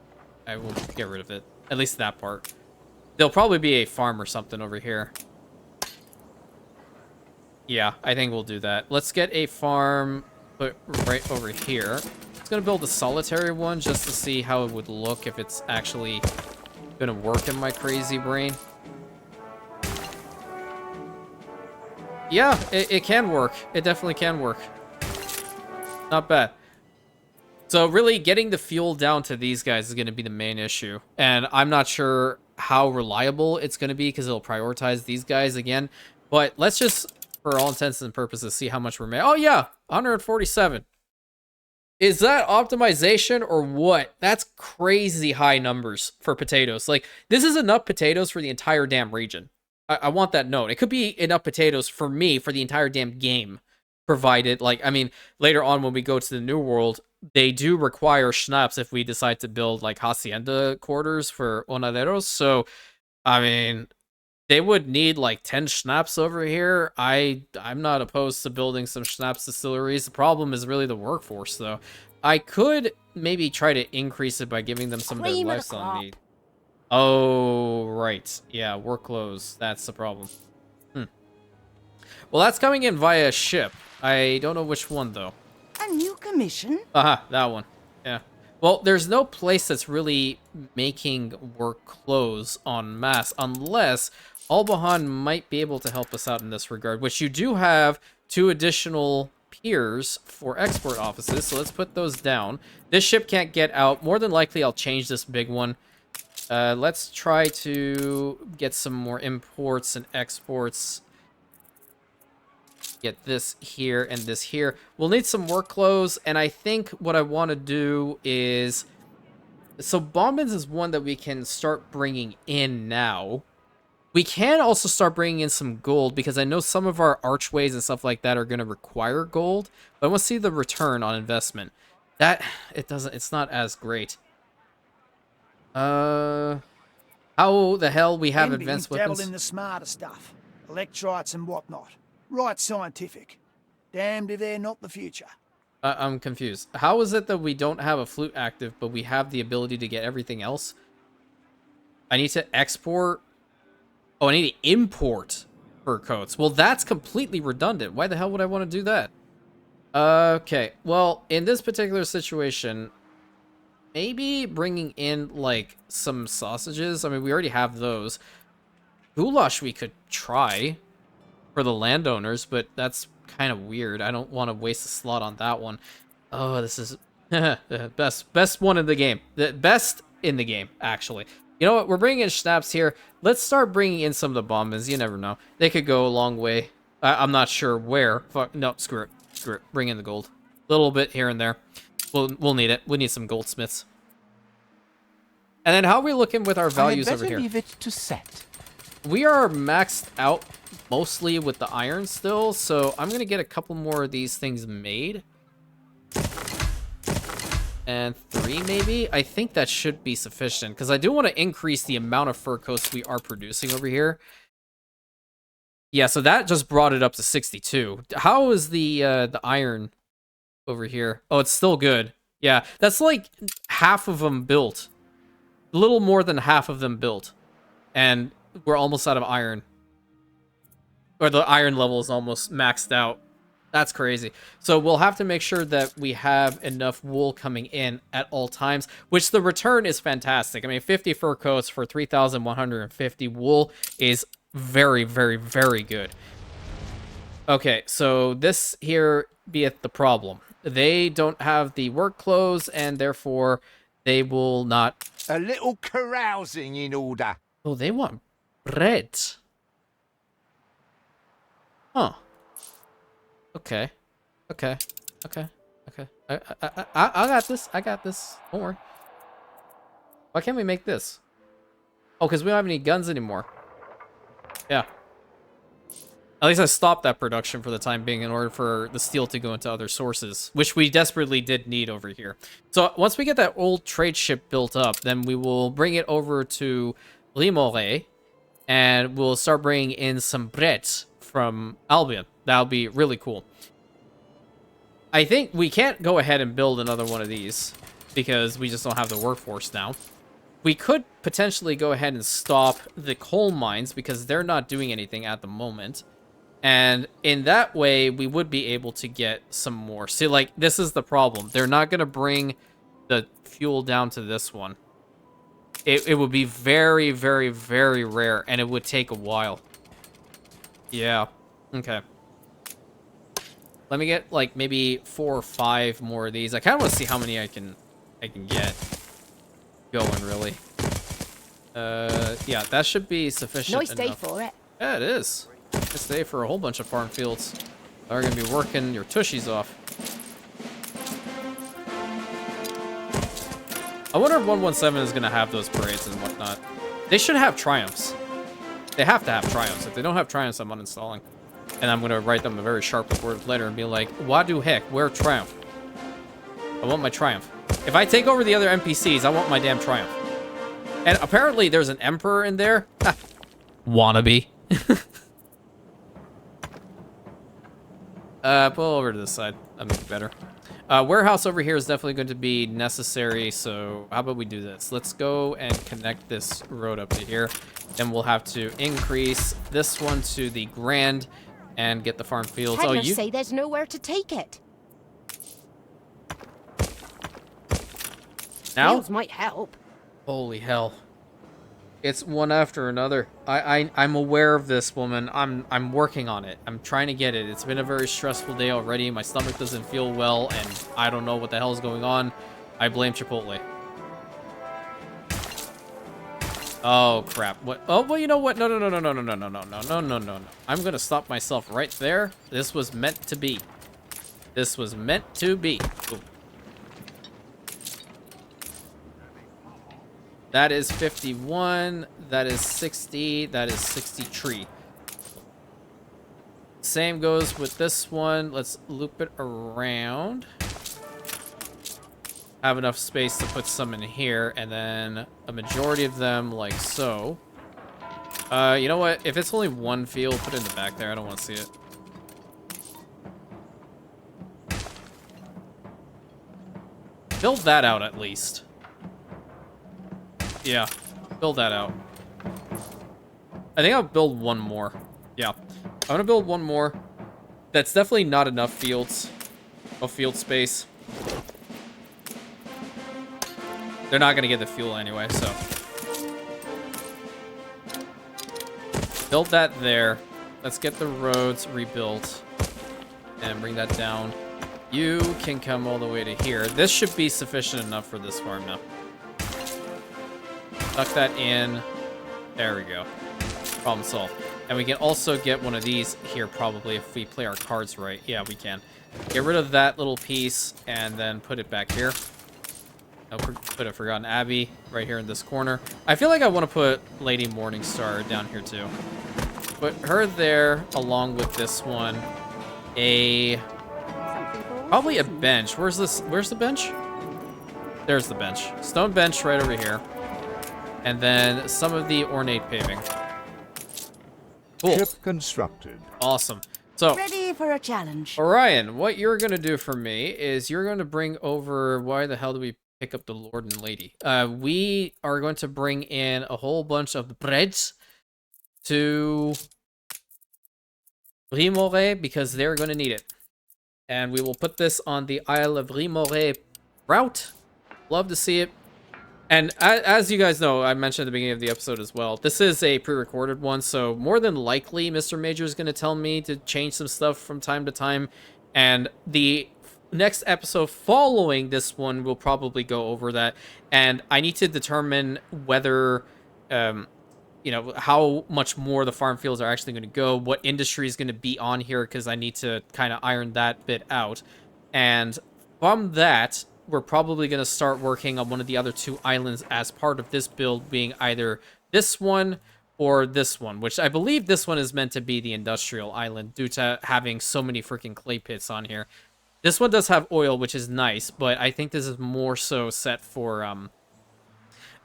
I will get rid of it. At least that part. There'll probably be a farm or something over here. Yeah, I think we'll do that. Let's get a farm put right over here. gonna build a solitary one just to see how it would look if it's actually gonna work in my crazy brain. Yeah, it can work. It definitely can work. Not bad. So really getting the fuel down to these guys is going to be the main issue. And I'm not sure how reliable it's going to be because it'll prioritize these guys again. But let's just, for all intents and purposes, see how much we're making. Oh yeah, 147. Is that optimization or what? That's crazy high numbers for potatoes. Like, this is enough potatoes for the entire damn region. I want that note. It could be enough potatoes for me for the entire damn game. Provided, like, I mean, later on when we go to the New World, they do require schnapps if we decide to build, like, hacienda quarters for onaderos. So, I mean, they would need, like, 10 schnapps over here. I'm not opposed to building some schnapps distilleries. The problem is really the workforce, though. I could maybe try to increase it by giving them some of their
Cream of the
lifestyle
crop.
need. Oh, right. Yeah, workloads. That's the problem. Well, that's coming in via ship. I don't know which one, though.
A new commission?
Aha, that one. Yeah. Well, there's no place that's really making work clothes en masse unless Albahan might be able to help us out in this regard, which you do have 2 additional piers for export offices, so let's put those down. This ship can't get out. More than likely, I'll change this big one. Let's try to get some more imports and exports. Get this here and this here. We'll need some work clothes, and I think what I want to do is... So bombins is one that we can start bringing in now. We can also start bringing in some gold, because I know some of our archways and stuff like that are going to require gold. But I want to see the return on investment. It's not as great. How the hell we have advanced weapons?
Dabbled in the smarter stuff, electrites and whatnot. Right scientific. Damned if they're not the future.
I'm confused. How is it that we don't have a flute active, but we have the ability to get everything else? I need to export... Oh, I need to import fur coats. Well, that's completely redundant. Why the hell would I want to do that? Okay, well, in this particular situation... Maybe bringing in, like, some sausages. I mean, we already have those. Goulash we could try for the landowners, but that's kind of weird. I don't want to waste a slot on that one. Oh, this is the best one in the game. The best in the game, actually. You know what? We're bringing in schnapps here. Let's start bringing in some of the bombers. You never know. They could go a long way. I'm not sure where. Fuck, no, screw it. Screw it. Bring in the gold. A little bit here and there. We'll need it. We need some goldsmiths. And then how are we looking with our values over here?
Leave it to set.
We are maxed out mostly with the iron still, so I'm going to get a couple more of these things made. And 3 maybe? I think that should be sufficient, because I do want to increase the amount of fur coats we are producing over here. Yeah, so that just brought it up to 62. How is the iron over here? Oh, it's still good. Yeah, that's like half of them built. A little more than half of them built. And we're almost out of iron. Or the iron level is almost maxed out. That's crazy. So we'll have to make sure that we have enough wool coming in at all times, which the return is fantastic. I mean, 50 fur coats for 3,150 wool is very, very, very good. Okay, so this here beeth the problem. They don't have the work clothes, and therefore they will not...
A little carousing in order.
Oh, they want bread. Huh. Okay. Okay. Okay. Okay. I got this. I got this. Don't worry. Why can't we make this? Oh, because we don't have any guns anymore. Yeah. At least I stopped that production for the time being in order for the steel to go into other sources, which we desperately did need over here. So once we get that old trade ship built up, then we will bring it over to REMORAY, and we'll start bringing in some bread from Albion. That'll be really cool. I think we can't go ahead and build another one of these because we just don't have the workforce now. We could potentially go ahead and stop the coal mines because they're not doing anything at the moment. And in that way, we would be able to get some more. See, like, this is the problem. They're not going to bring the fuel down to this one. It would be very, very, very rare, and it would take a while. Yeah. Okay. Let me get, like, maybe 4 or 5 more of these. I kind of want to see how many I can get going, really. Yeah, that should be sufficient
Nice day
enough.
for it.
Yeah, it is. Nice day for a whole bunch of farm fields. They're going to be working your tushies off. I wonder if 117 is going to have those parades and whatnot. They should have triumphs. They have to have triumphs. If they don't have triumphs, I'm uninstalling. And I'm going to write them a very sharp report letter and be like, why do heck, where triumph? I want my triumph. If I take over the other NPCs, I want my damn triumph. And apparently there's an emperor in there. Ha. Wannabe. Pull over to this side. That'd make it better. Warehouse over here is definitely going to be necessary, so how about we do this? Let's go and connect this road up to here. Then we'll have to increase this one to the grand and get the farm fields.
Peddlers
Oh, you
say there's nowhere to take it.
now?
Fields might help.
Holy hell. It's one after another. I'm aware of this, woman. I'm working on it. I'm trying to get it. It's been a very stressful day already. My stomach doesn't feel well, and I don't know what the hell is going on. I blame Chipotle. Oh crap. What? Oh, well, you know what? No. I'm gonna stop myself right there. This was meant to be. This was meant to be. Ooh. That is 51, that is 60, that is 63. Same goes with this one. Let's loop it around. Have enough space to put some in here, and then a majority of them like so. You know what? If it's only one field, put it in the back there. I don't want to see it. Build that out at least. Yeah, build that out. I think I'll build one more. Yeah, I'm gonna build one more. That's definitely not enough fields of field space. They're not gonna get the fuel anyway, so. Build that there. Let's get the roads rebuilt and bring that down. You can come all the way to here. This should be sufficient enough for this farm now. Tuck that in. There we go. Problem solved. And we can also get one of these here probably if we play our cards right. Yeah, we can. Get rid of that little piece and then put it back here. I'll put a Forgotten Abbey right here in this corner. I feel like I want to put Lady Morningstar down here too. Put her there along with this one. Probably a bench. Where's this? Where's the bench? There's the bench. Stone bench right over here. And then some of the ornate paving. Cool.
Ship constructed.
Awesome. So,
Ready for a challenge.
Orion, what you're going to do for me is you're going to bring over... Why the hell do we pick up the Lord and Lady? We are going to bring in a whole bunch of breads to REMORAY because they're going to need it. And we will put this on the Isle of REMORAY route. Love to see it. And as you guys know, I mentioned at the beginning of the episode as well, this is a pre-recorded one, so more than likely Mr. Major is going to tell me to change some stuff from time to time, and the next episode following this one will probably go over that, and I need to determine whether, you know, how much more the farm fields are actually going to go, what industry is going to be on here, because I need to kind of iron that bit out, and from that... we're probably going to start working on one of the other 2 islands as part of this build being either this one or this one, which I believe this one is meant to be the industrial island due to having so many freaking clay pits on here. This one does have oil, which is nice, but I think this is more so set for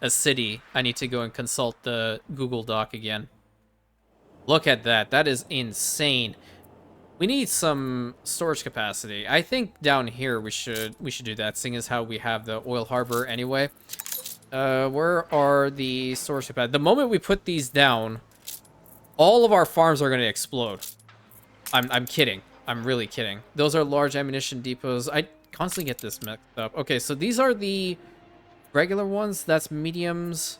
a city. I need to go and consult the Google Doc again. Look at that. That is insane. We need some storage capacity. I think down here we should do that, seeing as how we have the oil harbor anyway. Where are the storage capacity? The moment we put these down, all of our farms are going to explode. I'm kidding. I'm really kidding. Those are large ammunition depots. I constantly get this mixed up. Okay, so these are the regular ones. That's mediums.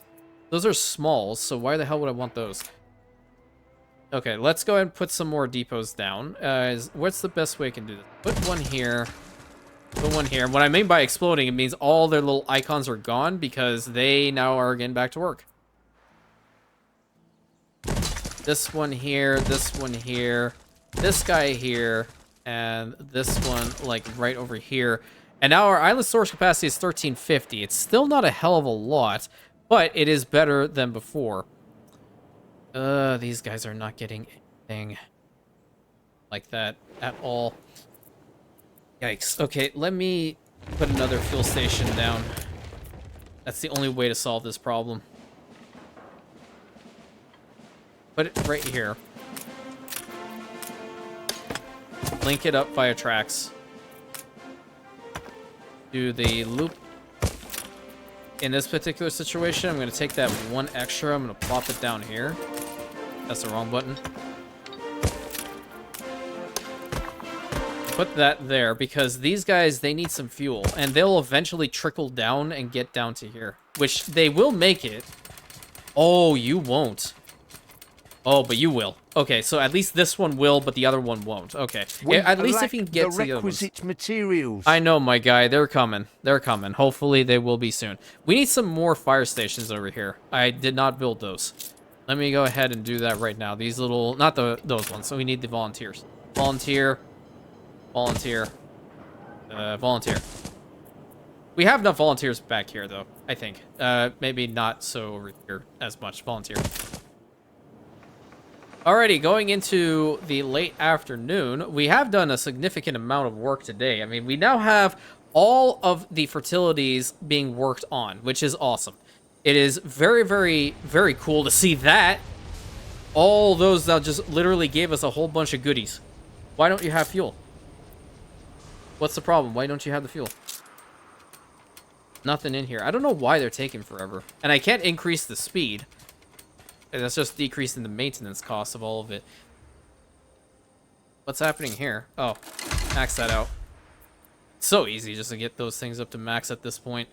Those are smalls, so why the hell would I want those? Okay, let's go ahead and put some more depots down. What's the best way I can do this? Put one here. Put one here. What I mean by exploding, it means all their little icons are gone because they now are getting back to work. This one here, this one here, this guy here, and this one, like, right over here. And now our island storage capacity is 1350. It's still not a hell of a lot, but it is better than before. These guys are not getting anything like that at all. Yikes. Okay, let me put another fuel station down. That's the only way to solve this problem. Put it right here. Link it up via tracks. Do the loop. In this particular situation, I'm going to take that one extra. I'm going to plop it down here. That's the wrong button. Put that there because these guys, they need some fuel. And they'll eventually trickle down and get down to here. Which they will make it. Oh, you won't. Oh, but you will. Okay, so at least this one will, but the other one won't. Okay. At least if you can get to the other ones.
requisite materials.
I know, my guy. They're coming. They're coming. Hopefully, they will be soon. We need some more fire stations over here. I did not build those. Let me go ahead and do that right now. These little... Not those ones. So we need the volunteers. Volunteer. Volunteer. Volunteer. We have enough volunteers back here, though, I think. Maybe not so over here as much. Volunteer. Alrighty, going into the late afternoon, we have done a significant amount of work today. I mean, we now have all of the fertilities being worked on, which is awesome. It is very, very, very cool to see that. All those that just literally gave us a whole bunch of goodies. Why don't you have fuel? What's the problem? Why don't you have the fuel? Nothing in here. I don't know why they're taking forever. And I can't increase the speed. That's just decreasing the maintenance cost of all of it. What's happening here? Oh, max that out. So easy just to get those things up to max at this point.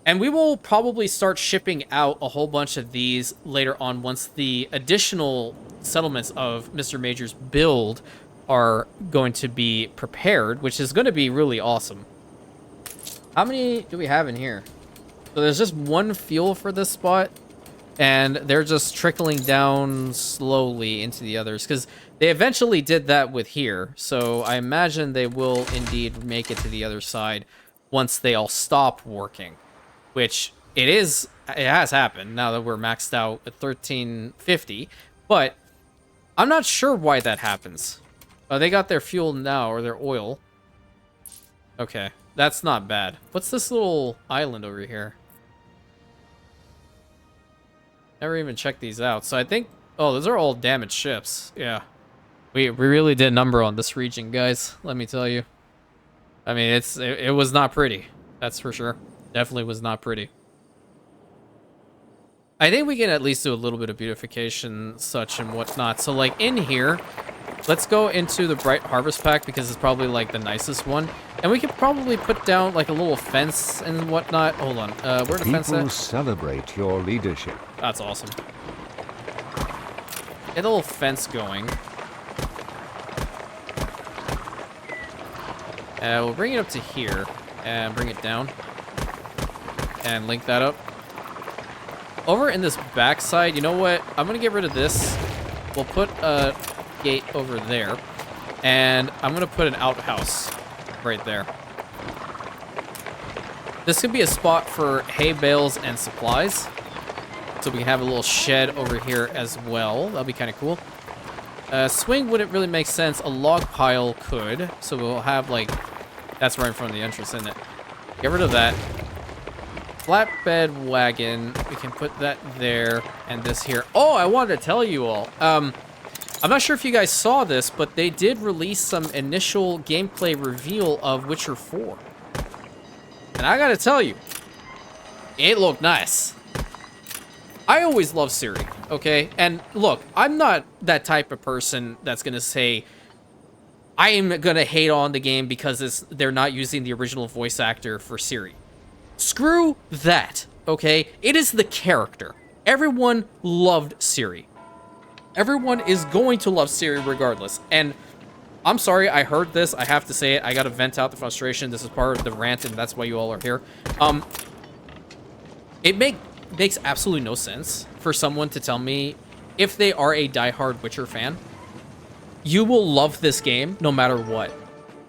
And we will probably start shipping out a whole bunch of these later on once the additional settlements of Mr. Major's build are going to be prepared, which is going to be really awesome. How many do we have in here? So there's just one fuel for this spot. And they're just trickling down slowly into the others. Because they eventually did that with here. So I imagine they will indeed make it to the other side once they all stop working. Which it has happened now that we're maxed out at 1350. But I'm not sure why that happens. They got their fuel now, or their oil. Okay, that's not bad. What's this little island over here? Never even checked these out. So I think... Oh, those are all damaged ships. Yeah. We really did number on this region, guys. Let me tell you. I mean, it was not pretty. That's for sure. Definitely was not pretty. I think we can at least do a little bit of beautification, such and whatnot. So, like, in here, let's go into the Bright Harvest Pack because it's probably, like, the nicest one. And we could probably put down, like, a little fence and whatnot. Hold on. Where the fence
People
at?
celebrate your leadership.
That's awesome. Get a little fence going. We'll bring it up to here and bring it down and link that up. Over in this backside, you know what? I'm gonna get rid of this. We'll put a gate over there, and I'm gonna put an outhouse right there. This could be a spot for hay bales and supplies. So we can have a little shed over here as well. That'll be kind of cool. Swing wouldn't really make sense. A log pile could. So we'll have, like... That's right in front of the entrance, isn't it? Get rid of that. Flatbed wagon. We can put that there. And this here. Oh, I wanted to tell you all. I'm not sure if you guys saw this, but they did release some initial gameplay reveal of Witcher 4. And I gotta tell you, it looked nice. I always love Ciri. okay? And look, I'm not that type of person that's gonna say I am gonna hate on the game because they're not using the original voice actor for Ciri. Screw that, okay? It is the character. Everyone loved Ciri. Everyone is going to love Ciri regardless. And I'm sorry, I heard this. I have to say it. I gotta vent out the frustration. This is part of the rant, and that's why you all are here. It makes absolutely no sense for someone to tell me if they are a diehard Witcher fan, you will love this game no matter what.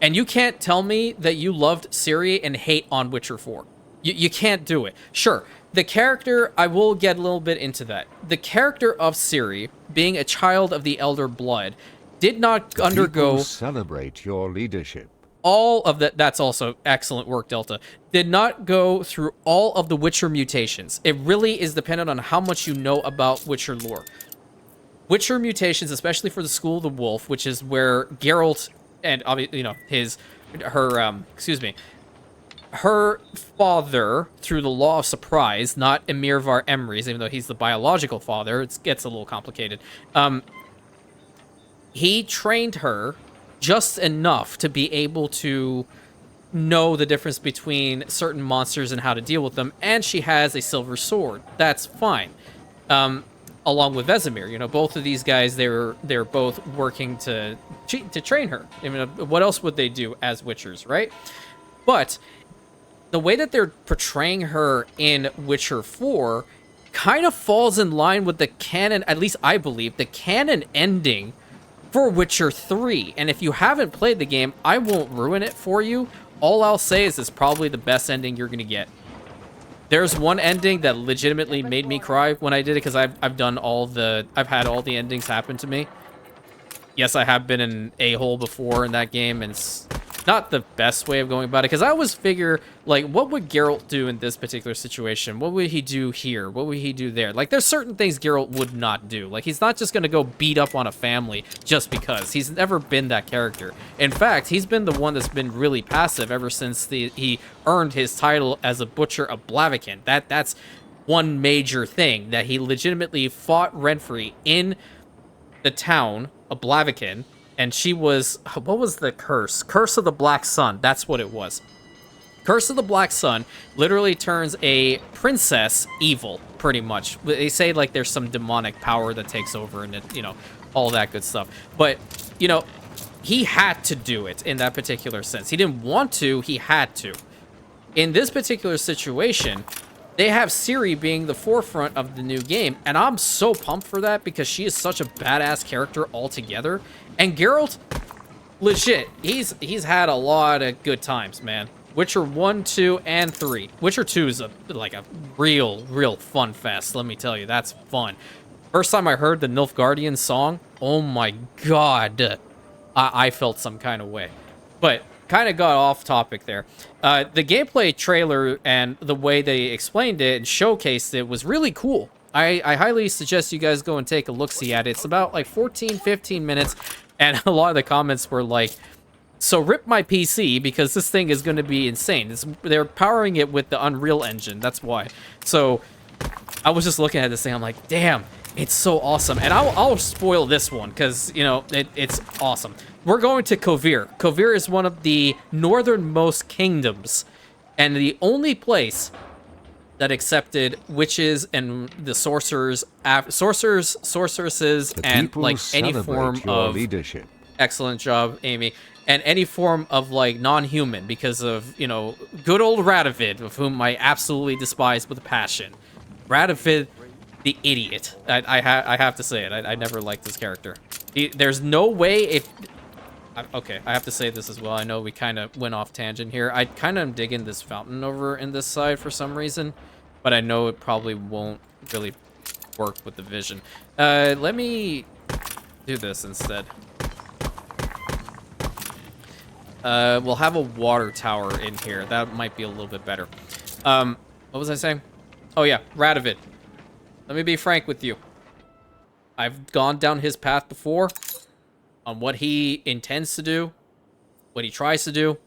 And you can't tell me that you loved Ciri and hate on Witcher 4. You can't do it. Sure, the character, I will get a little bit into that. The character of Ciri, being a child of the Elder Blood, did not undergo...
People celebrate your leadership.
All of that, that's also excellent work, Delta, did not go through all of the Witcher mutations. It really is dependent on how much you know about Witcher lore. Witcher mutations, especially for the School of the Wolf, which is where Geralt and, you know, her father, through the law of surprise, not Emirvar Emrys, even though he's the biological father, it gets a little complicated. He trained her just enough to be able to know the difference between certain monsters and how to deal with them, and she has a silver sword. That's fine. Along with Vesemir, you know, both of these guys, they're both working to train her. I mean, what else would they do as Witchers, right? But the way that they're portraying her in Witcher 4 kind of falls in line with the canon, at least I believe, the canon ending for Witcher 3. And if you haven't played the game, I won't ruin it for you. All I'll say is it's probably the best ending you're going to get. There's one ending that legitimately made me cry when I did it, because I've had all the endings happen to me. Yes, I have been an a-hole before in that game, and it's not the best way of going about it, because I always figure, like, what would Geralt do in this particular situation? What would he do here? What would he do there? Like, there's certain things Geralt would not do. Like, he's not just going to go beat up on a family just because. He's never been that character. In fact, he's been the one that's been really passive ever since he earned his title as a Butcher of Blaviken. That's one major thing, that he legitimately fought Renfri in the town of Blaviken. And she was, what was the curse? Curse of the Black Sun. That's what it was. Curse of the Black Sun literally turns a princess evil, pretty much. They say, like, there's some demonic power that takes over and, it, you know, all that good stuff. But, you know, he had to do it in that particular sense. He didn't want to, he had to. In this particular situation, they have Ciri being the forefront of the new game, and I'm so pumped for that because she is such a badass character altogether. And Geralt, legit, he's had a lot of good times, man. Witcher 1, 2, and 3. Witcher 2 is like a real fun fest, let me tell you. That's fun. First time I heard the Nilfgaardian song, oh my god, I felt some kind of way. But kind of got off topic there. The gameplay trailer and the way they explained it and showcased it was really cool. I highly suggest you guys go and take a look-see at it. It's about like 14-15 minutes, and a lot of the comments were like, so rip my PC because this thing is going to be insane. They're powering it with the Unreal Engine, that's why. So I was just looking at this thing, I'm like, damn, it's so awesome. And I'll spoil this one because, you know, it's awesome. We're going to Kovir. Kovir is one of the northernmost kingdoms, and the only place that accepted witches and the sorceresses, and like any form of
leadership.
Excellent job, Amy. And any form of like non-human, because of, you know, good old Radovid, of whom I absolutely despise with a passion. Radovid, the idiot. I have to say it. I never liked this character. There's no way if. Okay, I have to say this as well. I know we kind of went off tangent here. I kind of am digging this fountain over in this side for some reason, but I know it probably won't really work with the vision. Let me do this instead. We'll have a water tower in here. That might be a little bit better. What was I saying? Oh yeah, Radovid. Let me be frank with you. I've gone down his path before on what he intends to do, what he tries to do.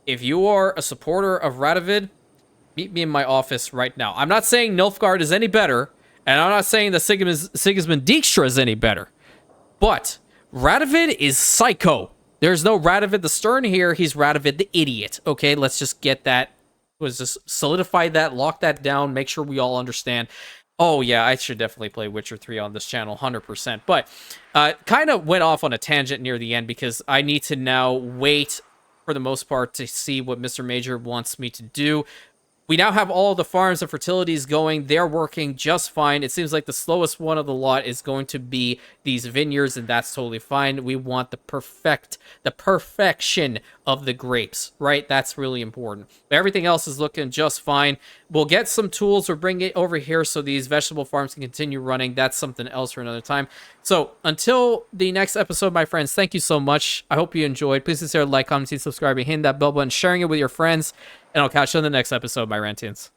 If you are a supporter of Radovid, meet me in my office right now. I'm not saying Nilfgaard is any better. And I'm not saying that Sigismund Dijkstra is any better. But Radovid is psycho. There's no Radovid the Stern here. He's Radovid the idiot. Okay, let's just get that. Let's just solidify that, lock that down, make sure we all understand. Oh, yeah, I should definitely play Witcher 3 on this channel, 100%. But kind of went off on a tangent near the end because I need to now wait, for the most part, to see what Mr. Major wants me to do. We now have all the farms and fertilities going. They're working just fine. It seems like the slowest one of the lot is going to be these vineyards, and that's totally fine. We want the perfection of the grapes, right? That's really important. But everything else is looking just fine. We'll get some tools or bring it over here so these vegetable farms can continue running. That's something else for another time. So until the next episode, my friends, thank you so much. I hope you enjoyed. Please consider like, commenting, subscribing, hitting that bell button, sharing it with your friends. And I'll catch you on the next episode, my Rantians.